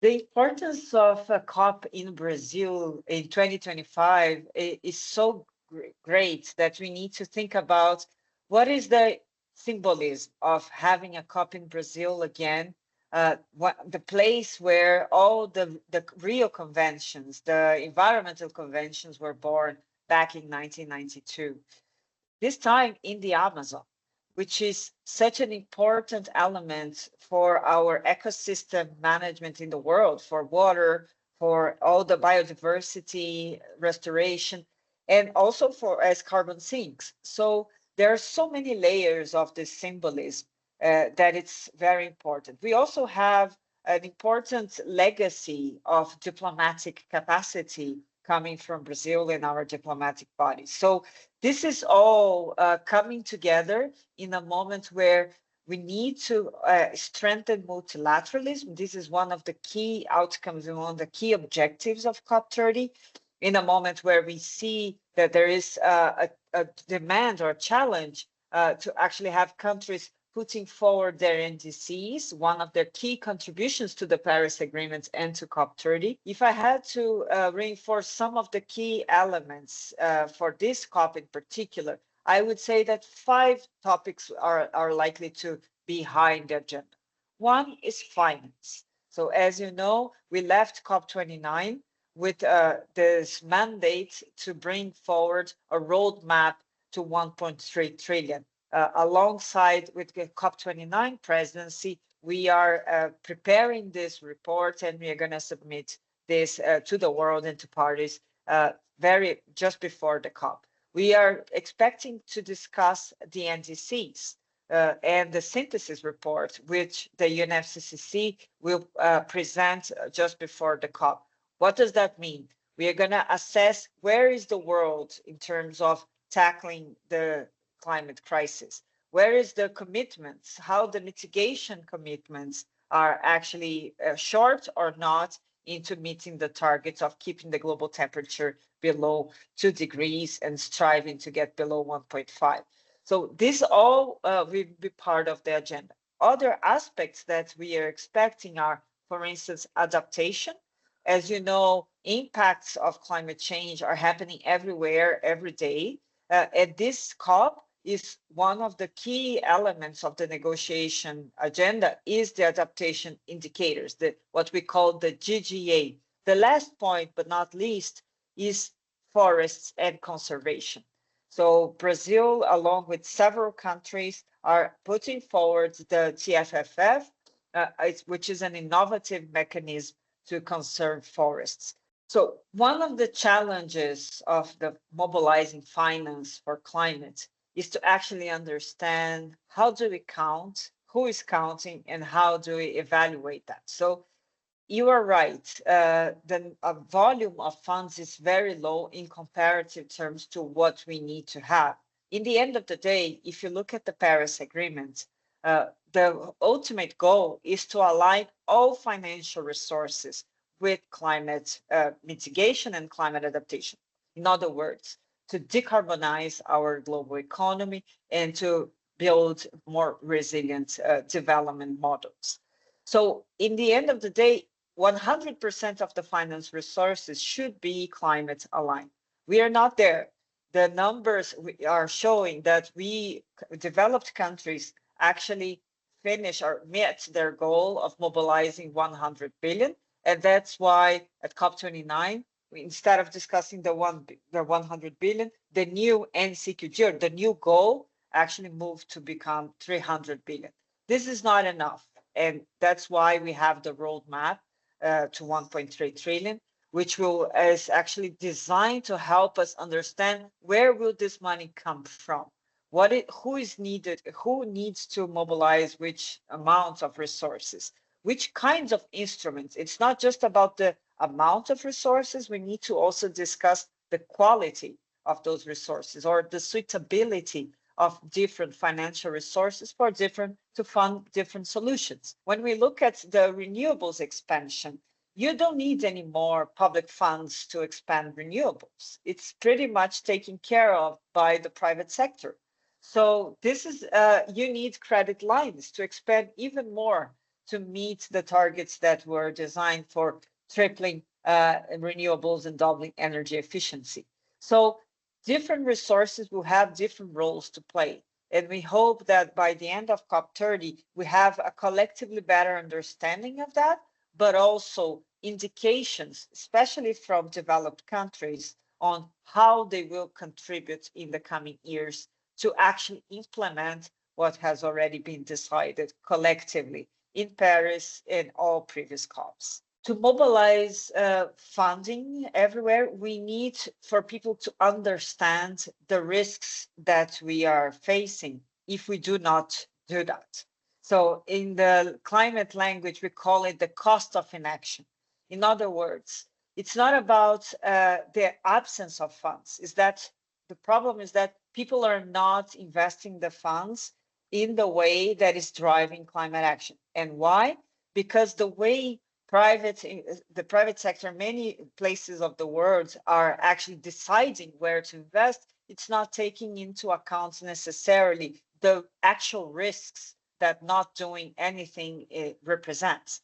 The importance of a COP in Brazil in 2025 is so great that we need to think about what is the symbolism of having a COP in Brazil again, the place where all the Rio conventions, the environmental conventions were born back in 1992. This time in the Amazon, which is such an important element for our ecosystem management in the world, for water, for all the biodiversity restoration, and also for as carbon sinks. So there are so many layers of this symbolism that it's very important. We also have an important legacy of diplomatic capacity coming from Brazil and our diplomatic bodies. So this is all coming together in a moment where we need to strengthen multilateralism. This is one of the key outcomes and one of the key objectives of COP30, in a moment where we see that there is a demand or a challenge to actually have countries putting forward their NDCs, one of their key contributions to the Paris Agreement and to COP30. If I had to reinforce some of the key elements for this COP in particular, I would say that 5 topics are likely to be high in the agenda. One is finance. So as you know, we left COP29 with this mandate to bring forward a roadmap to 1.3 trillion. Alongside with the COP29 presidency, we are preparing this report and we are going to submit this to the world and to parties just before the COP. We are expecting to discuss the NDCs and the synthesis report, which the UNFCCC will present just before the COP. What does that mean? We are going to assess where is the world in terms of tackling the climate crisis. Where is the commitments? How the mitigation commitments are actually short or not into meeting the targets of keeping the global temperature below 2 degrees and striving to get below 1.5. So this all will be part of the agenda. Other aspects that we are expecting are, for instance, adaptation. As you know, impacts of climate change are happening everywhere, every day. And this COP is one of the key elements of the negotiation agenda is the adaptation indicators, what we call the GGA. The last point, but not least, is forests and conservation. So Brazil, along with several countries, are putting forward the TFFF, which is an innovative mechanism to conserve forests. So one of the challenges of the mobilizing finance for climate is to actually understand how do we count, who is counting, and how do we evaluate that. So you are right. The volume of funds is very low in comparative terms to what we need to have. In the end of the day, if you look at the Paris Agreement, the ultimate goal is to align all financial resources with climate mitigation and climate adaptation. In other words, to decarbonize our global economy and to build more resilient development models. So in the end of the day, 100% of the finance resources should be climate aligned. We are not there. The numbers are showing that developed countries actually finish or met their goal of mobilizing 100 billion. And that's why at COP29, instead of discussing the 100 billion, the new NCQG, or the new goal, actually moved to become 300 billion. This is not enough. And that's why we have the roadmap to 1.3 trillion, which is actually designed to help us understand where will this money come from? Who is needed? Who needs to mobilize which amounts of resources? Which kinds of instruments? It's not just about the amount of resources. We need to also discuss the quality of those resources or the suitability of different financial resources to fund different solutions. When we look at the renewables expansion, you don't need any more public funds to expand renewables. It's pretty much taken care of by the private sector. So this is, you need credit lines to expand even more to meet the targets that were designed for tripling renewables and doubling energy efficiency. So different resources will have different roles to play. And we hope that by the end of COP30, we have a collectively better understanding of that, but also indications, especially from developed countries, on how they will contribute in the coming years to actually implement what has already been decided collectively in Paris and all previous COPs. To mobilize funding everywhere, we need for people to understand the risks that we are facing if we do not do that. So in the climate language, we call it the cost of inaction. In other words, it's not about the absence of funds. Is that the problem is that people are not investing the funds in the way that is driving climate action. And why? Because the way the private sector, many places of the world are actually deciding where to invest, it's not taking into account necessarily the actual risks that not doing anything represents.